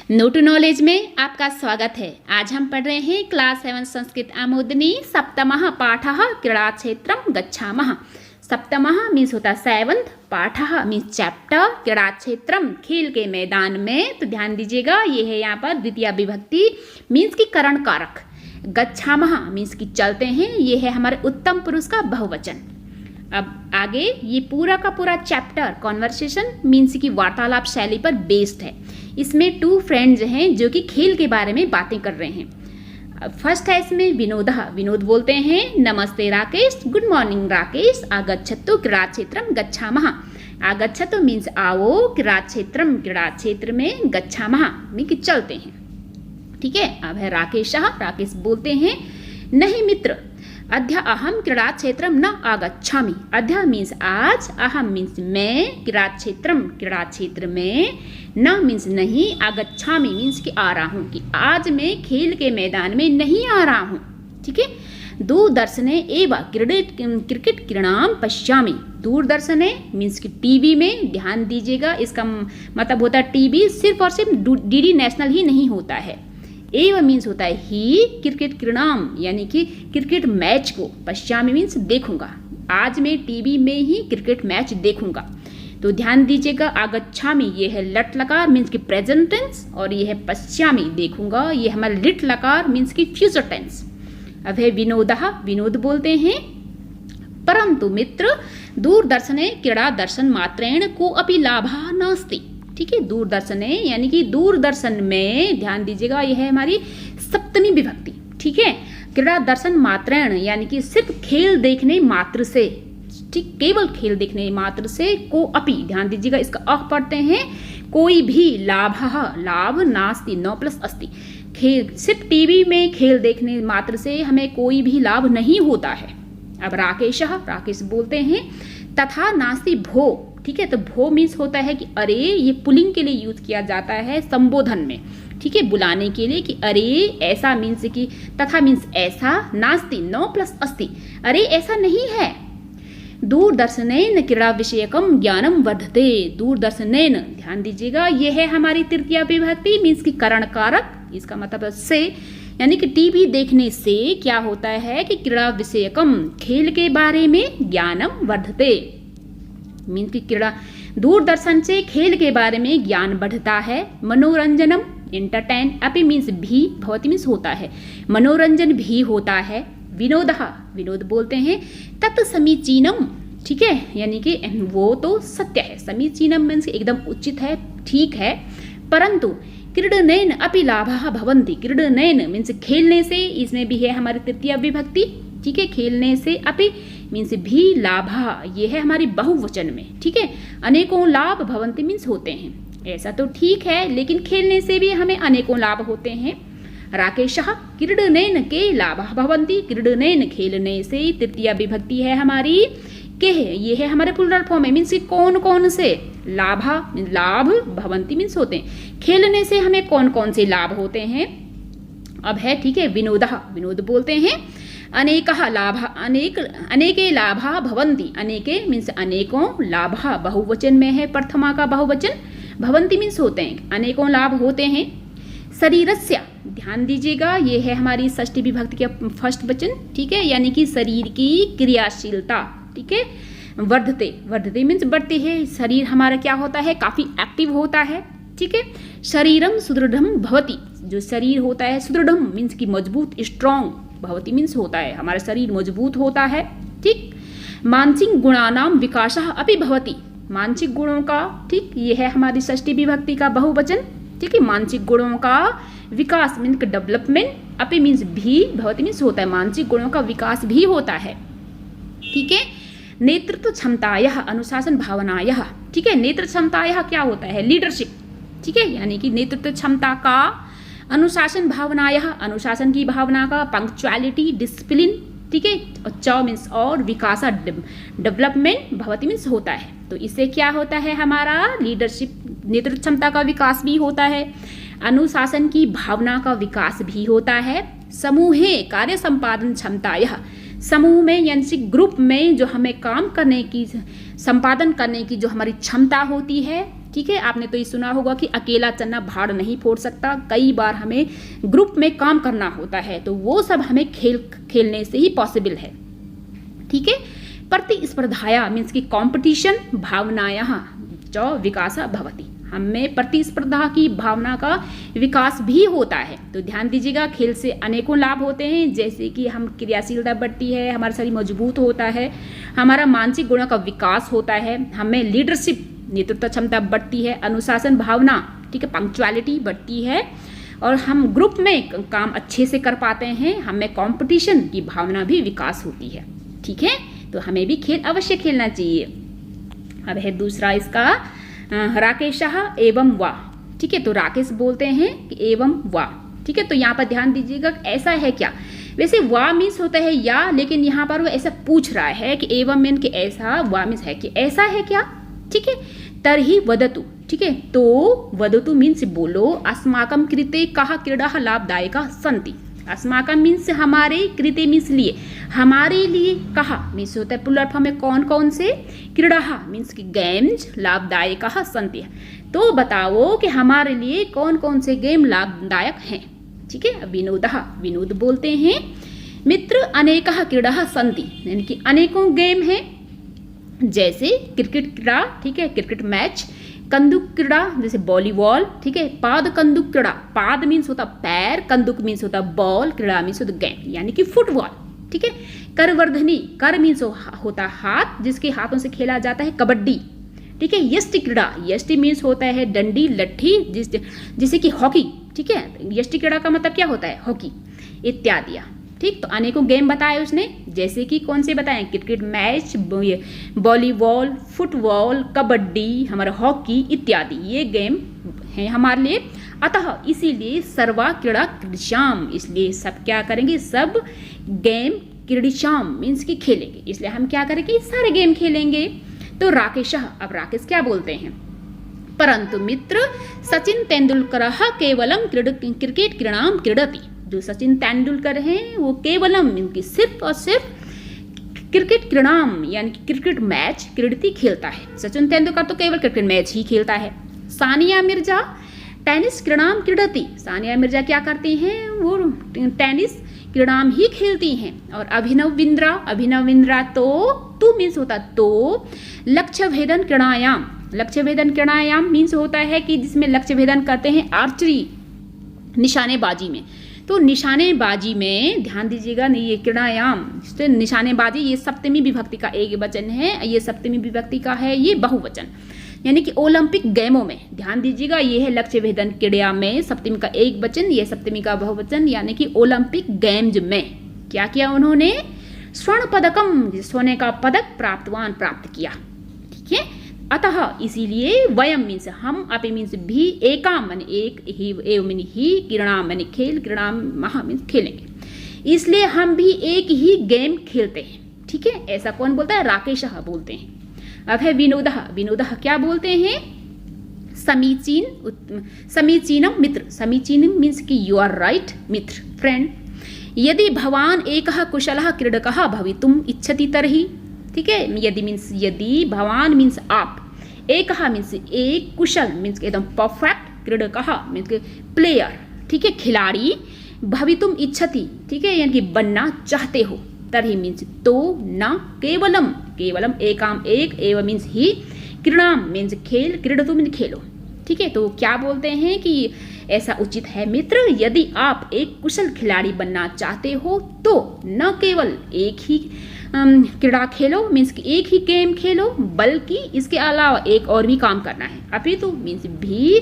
No to knowledge में आपका स्वागत है। आज हम पढ़ रहे हैं क्लास 7 संस्कृत आमोदनी सप्तमः पाठः क्रीड़ा क्षेत्रम गच्छामः। सप्तमः मीन्स होता है सेवंथ, पाठः मीन्स चैप्टर, क्रीड़ा क्षेत्रम खेल के मैदान में। तो ध्यान दीजिएगा, ये है यहाँ पर द्वितीय विभक्ति मीन्स की करण कारक। गच्छामः मीन्स की चलते हैं, ये है हमारे उत्तम पुरुष का बहुवचन। अब आगे ये पूरा का पूरा चैप्टर कॉन्वर्सेशन मीन्स की वार्तालाप शैली पर बेस्ड है। इसमें टू फ्रेंड्स हैं जो कि खेल के बारे में बातें कर रहे हैं। फर्स्ट है इसमें विनोदः, विनोद बोलते हैं नमस्ते राकेश, गुड मॉर्निंग राकेश, आगच्छतु क्रीड़ा क्षेत्रम गच्छामः। आगच्छतु मीन्स आओ, क्रीड़ा क्षेत्रम क्रीड़ा क्षेत्र में, गच्छामः मीन कि चलते हैं। ठीक है। अब है राकेशः, राकेश बोलते हैं नहीं मित्र, अद्य अहम क्रीड़ा क्षेत्रम न आगच्छामि। अद्य मीन्स आज, अहम मीन्स मैं, क्रीड़ा क्षेत्रम क्रीड़ा क्षेत्र में, न मीन्स नहीं, आगच्छामि मीन्स कि आ रहा हूँ, कि आज मैं खेल के मैदान में नहीं आ रहा हूँ। ठीक है। दूरदर्शने एव क्रिकेट क्रीड़ाम पश्यामि। दूरदर्शने मीन्स कि टीवी में, ध्यान दीजिएगा इसका मतलब होता है टीवी सिर्फ और सिर्फ डीडी नेशनल ही नहीं होता है। एव मीन्स होता है ही, क्रिकेट क्रीड़ाम यानी कि क्रिकेट मैच को, पश्यामि मीन्स देखूंगा, आज मैं टीवी में ही क्रिकेट मैच देखूंगा। तो ध्यान दीजिएगा, आगच्छामि ये है लट लकार मीन्स की प्रेजेंट टेंस, और ये है पश्यामि देखूंगा, ये हमारा लिट लकार मीन्स की फ्यूचर टेंस। अब है विनोदः, विनोद बोलते हैं परंतु मित्र दूरदर्शने क्रीड़ा दर्शन मात्रेण को अपि लाभः नास्ति। ठीक है। दूरदर्शने यानी कि दूरदर्शन में, ध्यान दीजिएगा ये है हमारी सप्तमी विभक्ति। ठीक है। क्रीड़ा दर्शन मात्रेण यानी कि सिर्फ खेल देखने मात्र से, ठीक, केवल खेल देखने मात्र से, को अपि, ध्यान दीजिएगा इसका अह पढ़ते हैं, कोई भी लाभः, लाभ नास्ति, नो प्लस अस्ति, खेल सिर्फ टीवी में खेल देखने मात्र से हमें कोई भी लाभ नहीं होता है। अब राकेशः, राकेश बोलते हैं तथा नास्ति भो। ठीक है। तो भो मीन्स होता है कि अरे, ये पुलिंग के लिए यूज किया जाता है संबोधन में। ठीक है। बुलाने के लिए कि अरे, ऐसा मीन्स कि, तथा मीन्स ऐसा, नास्ति नो प्लस अस्ति, अरे ऐसा नहीं है। दूरदर्शनेन क्रीड़ा विषयकम ज्ञानम वर्धते। दूरदर्शनेन, ध्यान दीजिएगा ये है हमारी तृतीय विभक्ति मीन्स की करण कारक। इसका मतलब से यानी कि टीवी देखने से क्या होता है कि क्रीड़ा विषयकम खेल के बारे में, ज्ञानम वर्धते मीन्स की क्रीड़ा, दूरदर्शन से खेल के बारे में ज्ञान बढ़ता है। मनोरंजनम एंटरटेन अपि मीन्स भी, भवति मीन्स होता है, मनोरंजन भी होता है। विनोदः, विनोद बोलते हैं तत् समीचीनम। ठीक है। यानी कि वो तो सत्य है, समीचीनम मीन्स एकदम उचित है, ठीक है, परंतु क्रीडनेन अपि लाभः भवन्ति। क्रीडनेन मीन्स खेलने से, इसमें भी है हमारी तृतीय विभक्ति। ठीक है। खेलने से, अपि मीन्स भी, लाभः ये है हमारी बहुवचन में। ठीक है। अनेकों लाभ भवन्ति मीन्स होते हैं, ऐसा तो ठीक है, लेकिन खेलने से भी हमें अनेकों लाभ होते हैं। राकेशः क्रीडनेन के लाभः भवन्ति। क्रीडनेन खेलने से, तृतीय विभक्ति है हमारी के, ये है हमारे प्लूरल फॉर्म में मीन्स कौन कौन से, लाभा लाभ, भवन्ति मीन्स होते हैं, खेलने से हमें कौन कौन से लाभ होते हैं। अब है, ठीक है, विनोदः, विनोद बोलते हैं अनेकः लाभः, अनेके लाभः भवन्ति। अनेके मीन्स अनेकों, लाभः बहुवचन में है, प्रथमा का बहुवचन, भवन्ति मीन्स होते हैं, अनेकों लाभ होते हैं। शरीरस्य, ध्यान दीजिएगा ये है हमारी षष्ठी विभक्ति का फर्स्ट वचन। ठीक है। यानी कि शरीर की क्रियाशीलता। ठीक है। वर्धते, वर्धते मीन्स बढ़ती है, शरीर हमारा क्या होता है, काफी एक्टिव होता है। ठीक है। शरीरम सुदृढ़म भवति, जो शरीर होता है, सुदृढ़म मीन्स की मजबूत, स्ट्रॉन्ग, भवति मीन्स होता है हमारा शरीर मजबूत होता है। ठीक। मानसिक गुणानाम विकासः अपि भवति, मानसिक गुणों का, ठीक, ये है हमारी षष्ठी विभक्ति का बहुवचन। ठीक है। मानसिक गुणों का विकास मीन्स डेवलपमेंट, अपि मीन्स भी, भवति मीन्स होता है, मानसिक गुणों का विकास भी होता है। ठीक है। नेतृत्व क्षमतायः अनुशासन भावनायः। ठीक है। नेतृत्व क्षमतायः क्या होता है, लीडरशिप। ठीक है। यानी कि नेतृत्व क्षमता का, अनुशासन भावनायः अनुशासन की भावना का, पंक्चुअलिटी डिसिप्लिन। ठीक है। और च मीन्स और, विकास डेवलपमेंट, भवति मीन्स होता है। तो इससे क्या होता है, हमारा लीडरशिप, नेतृत्व क्षमता का विकास भी होता है, अनुशासन की भावना का विकास भी होता है। समूहे कार्य संपादन क्षमतायः, समूह में यानी ग्रुप में जो हमें काम करने की, संपादन करने की जो हमारी क्षमता होती है, ठीक है, आपने तो ये सुना होगा कि अकेला चना भाड़ नहीं फोड़ सकता, कई बार हमें ग्रुप में काम करना होता है, तो वो सब हमें खेलने से ही पॉसिबल है। ठीक है, प्रतिस्पर्धाया मीन्स की कॉम्पिटिशन भावनाया च विकास भवति, हमें प्रतिस्पर्धा की भावना का विकास भी होता है। तो ध्यान दीजिएगा, खेल से अनेकों लाभ होते हैं, जैसे कि हम क्रियाशीलता बढ़ती है, हमारा शरीर मजबूत होता है, हमारा मानसिक गुणों का विकास होता है, हमें लीडरशिप नेतृत्व क्षमता बढ़ती है, अनुशासन भावना, ठीक है, पंक्चुअलिटी बढ़ती है, और हम ग्रुप में काम अच्छे से कर पाते हैं, हमें कंपटीशन की भावना भी विकास होती है। ठीक है, तो हमें भी खेल अवश्य खेलना चाहिए। अब है दूसरा इसका राकेशः एवं वा। ठीक है, तो राकेश बोलते हैं कि एवं वा। ठीक है, तो यहाँ पर ध्यान दीजिएगा, ऐसा है क्या, वैसे वा मीन्स होता है या, लेकिन यहाँ पर वो ऐसा पूछ रहा है कि एवं मीन कि ऐसा, वा मीन्स है कि ऐसा है क्या। ठीक है, तर्हि वदतु। ठीक है, तो वदतु मीन्स बोलो, अस्माकं कृते कः क्रीडाः लाभदायकाः सन्ति। अस्माकं मीन्स हमारे, कृते मीन्स लिए, हमारे लिए, कहा मीन्स होता है प्लुरल फॉर्म में कौन कौन से, क्रीडाः मीन्स की गेम्स, लाभदायकाः सन्ति, तो बताओ कि हमारे लिए कौन कौन से गेम लाभदायक हैं। ठीक है, विनोदः, विनोद बोलते हैं, मित्र अनेकः क्रीडाः सन्ति, यानी कि अनेकों गेम हैं, जैसे क्रिकेट क्रीड़ा, ठीक है, क्रिकेट मैच, कंदुक क्रीड़ा जैसे वॉलीबॉल, ठीक है, पाद कंदुक क्रीड़ा, पाद मीन्स होता पैर, कंदुक मीन्स होता बॉल, क्रीड़ा मीन्स होता गेम यानी कि फुटबॉल। ठीक है, करवर्धनी, कर मीन्स होता हाथ, जिसके हाथों से खेला जाता है कबड्डी। ठीक है, यष्टि क्रीड़ा, यष्टि मीन्स होता है डंडी लट्ठी, जिसे कि हॉकी। ठीक है, यष्टि क्रीड़ा का मतलब क्या होता है, हॉकी इत्यादि। ठीक, तो अनेकों गेम बताए उसने, जैसे कि कौन से बताएं, cricket match, volleyball, football, kabaddi, हमारा हॉकी इत्यादि, ये गेम हैं हमारे लिए। अतः इसीलिए सर्वा क्रीड़ा क्रीडिशाम, इसलिए सब क्या करेंगे, सब गेम क्रीडिशाम मीन्स की खेलेंगे, इसलिए हम क्या करेंगे, सारे गेम खेलेंगे। तो राकेशः, अब राकेश क्या बोलते हैं, परंतु मित्र सचिन तेंदुलकर केवलम क्रिकेट क्रीड़ाम क्रीडति, जो सचिन तेंदुलकर हैं वो केवलम इनकी सिर्फ और सिर्फ क्रिकेट क्रीड़ाम यानी कि क्रिकेट मैच क्रीडति खेलता है। सचिन तेंदुलकर तो केवल क्रिकेट मैच ही खेलता है। सानिया मिर्जा टेनिस क्रीड़ाम क्रीडति, सानिया मिर्जा क्या करती हैं, वो टेनिस क्रीड़ाम ही खेलती हैं। और अभिनव बिंद्रा, अभिनव बिंद्रा तो मीन्स होता तो लक्ष्य भेदन क्रीड़ायाम, लक्ष्य भेदन क्रीड़ायाम मीन्स होता है कि जिसमें लक्ष्य भेदन करते हैं आर्चरी, निशानेबाजी में। तो निशानेबाजी में ध्यान दीजिएगा, नहीं ये क्रीड़ायाम, निशानेबाजी ये सप्तमी विभक्ति का एक वचन है, ये सप्तमी विभक्ति का है ये बहुवचन, यानी कि ओलंपिक गेमों में ध्यान दीजिएगा, ये है लक्ष्य भेदन क्रीड़ा में सप्तमी का एक वचन, ये सप्तमी का बहुवचन, यानी कि ओलंपिक गेम्स में क्या किया उन्होंने, स्वर्ण पदकम, सोने का पदक प्राप्त किया। ठीक है, अतः इसीलिए वयम मीन्स हम, अपि मीन्स भी, एकाम मन एक, ही एव मीन ही, क्रीड़ाम मन खेल, क्रीड़ाम महा मीन्स खेलेंगे, इसलिए हम भी एक ही गेम खेलते हैं। ठीक है, ऐसा कौन बोलता है, राकेशः बोलते हैं। अब है विनोदः, विनोदः क्या बोलते हैं, समीचीनम मित्र, समीचीनम मीन्स कि यू आर राइट मित्र, फ्रेंड, यदि भवान एकः कुशलः क्रीडकः भवितुम इच्छति तर्हि। ठीक है, यदि मीन्स यदि, भवान मीन्स आप, एकः मीन्स एक, कुशल मीन्स एकदम परफेक्ट, क्रीडकः मीन्स प्लेयर, ठीक है, खिलाड़ी, भवितुम इच्छति, ठीक है, यानी कि बनना चाहते हो, तर्हि मीन्स तो, न, केवलम, केवलम एकाम एक, एव मीन्स ही, क्रीड़ाम मीन्स खेल, क्रीडतु मीन्स खेलो। ठीक है, तो क्या बोलते हैं कि ऐसा उचित है मित्र, यदि आप एक कुशल खिलाड़ी बनना चाहते हो तो न केवल एक ही क्रीड़ा खेलो मीन्स कि एक ही गेम खेलो, बल्कि इसके अलावा एक और भी काम करना है, अपितु मीन्स भी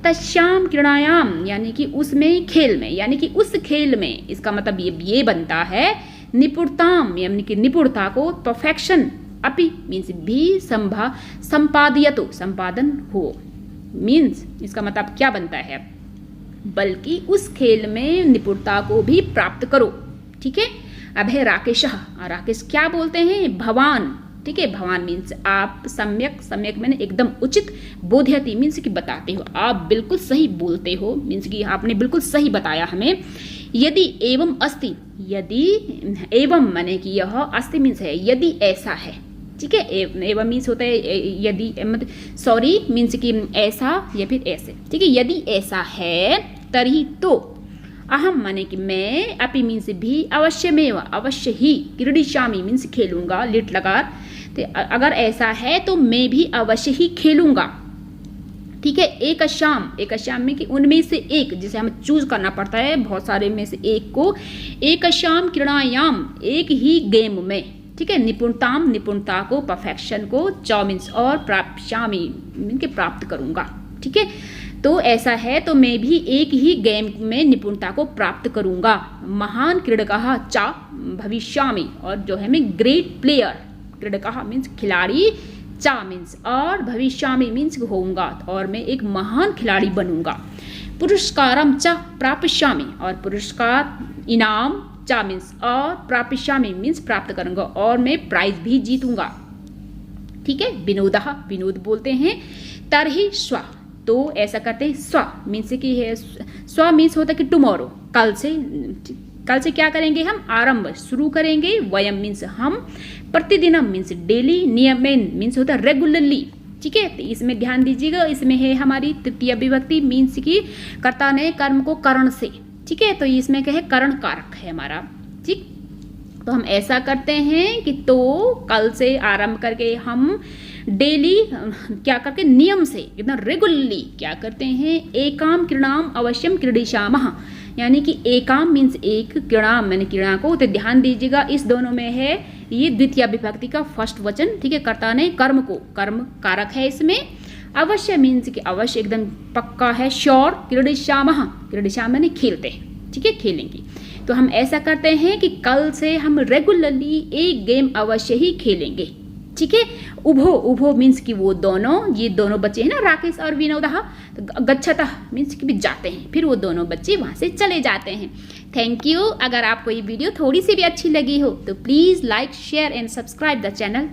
तस्याम क्रीड़ायाम यानी कि उसमें, खेल में, यानी कि उस खेल में, इसका मतलब ये बनता है निपुणताम यानी कि निपुणता को, परफेक्शन, अपि मीन्स भी, संपादयतु संपादन हो, मीन्स इसका मतलब क्या बनता है, बल्कि उस खेल में निपुणता को भी प्राप्त करो। ठीक है, अब है राकेशः, राकेश क्या बोलते हैं, भवान, ठीक है, भवान मीन्स आप, सम्यक, सम्यक मैंने एकदम उचित, बोध्यति मीन्स कि बताते हो, आप बिल्कुल सही बोलते हो, मीन्स कि आपने बिल्कुल सही बताया हमें। यदि एवं अस्ति, यदि एवं माने कि यह, अस्ति मीन्स है यदि ऐसा है, ठीक है। एवं मीन्स होता है यदि, मतलब सॉरी मीन्स कि ऐसा या फिर ऐसे, ठीक है। यदि ऐसा है तरी तो, अहम माने कि मैं, अपि मीन्स भी, अवश्यमेव अवश्य ही, क्रीडिष्यामि मीन्स खेलूंगा, लिट लगा, तो अगर ऐसा है तो मैं भी अवश्य ही खेलूंगा, ठीक है। एक शाम में कि उनमें से एक, जिसे हमें चूज करना पड़ता है बहुत सारे में से एक को, एक शाम क्रीड़ायाम, एक ही गेम में, ठीक है। निपुणताम निपुणता को, परफेक्शन को, च मीन्स और, प्राप्यामि मीन के प्राप्त करूंगा, ठीक है। तो ऐसा है तो मैं भी एक ही गेम में निपुणता को प्राप्त करूंगा। महान क्रीडकः च भविष्यामि, और जो है मैं ग्रेट प्लेयर, क्रीडकः मीन्स खिलाड़ी, चा मीन्स और, भविष्यामि मीन्स होऊंगा, और मैं एक महान खिलाड़ी बनूंगा। पुरस्कारम च प्राप्स्यामि, और पुरस्कार इनाम, चा मीन्स और, प्राप्स्यामि मीन्स प्राप्त करूंगा, और मैं प्राइज भी जीतूंगा, ठीक है। विनोदः विनोद बोलते हैं। तरहि स्व, तो ऐसा करते हैं स्व मीन्स की है, स्व मीन्स होता है कि टुमारो, कल से क्या करेंगे हम, आरंभ शुरू करेंगे। वयम मीन्स हम, प्रतिदिनम मीन्स डेली, नियमेन मीन्स होता है रेगुलरली, ठीक है। तो इसमें ध्यान दीजिएगा, इसमें है हमारी तृतीय विभक्ति मीन्स की कर्ता ने कर्म को करण से, ठीक है। तो इसमें क्या है, करण कारक है हमारा, ठीक। तो हम ऐसा करते हैं कि तो कल से आरंभ करके हम डेली क्या करके, नियम से एकदम रेगुलरली क्या करते हैं, एकाम क्रीड़ाम अवश्यम क्रीडिष्यामः, यानी कि एकाम मीन्स एक, क्रीड़ाम मैंने क्रीड़ा को, तो ध्यान दीजिएगा इस दोनों में है ये द्वितीय विभक्ति का फर्स्ट वचन, ठीक है। कर्ता ने कर्म को, कर्म कारक है इसमें। अवश्य मीन्स कि अवश्य एकदम पक्का है, श्योर, क्रीडिष्यामः, क्रीडिष्यामः ने खेलते हैं, ठीक है, खेलेंगे। तो हम ऐसा करते हैं कि कल से हम रेगुलरली एक गेम अवश्य ही खेलेंगे, ठीक है। उभो मीन्स कि वो दोनों, ये दोनों बच्चे हैं ना, राकेश और विनोदः, तो गच्छतः मीन्स कि भी जाते हैं, फिर वो दोनों बच्चे वहाँ से चले जाते हैं। Thank you. अगर आपको ये वीडियो थोड़ी सी भी अच्छी लगी हो तो please like, share and subscribe the channel.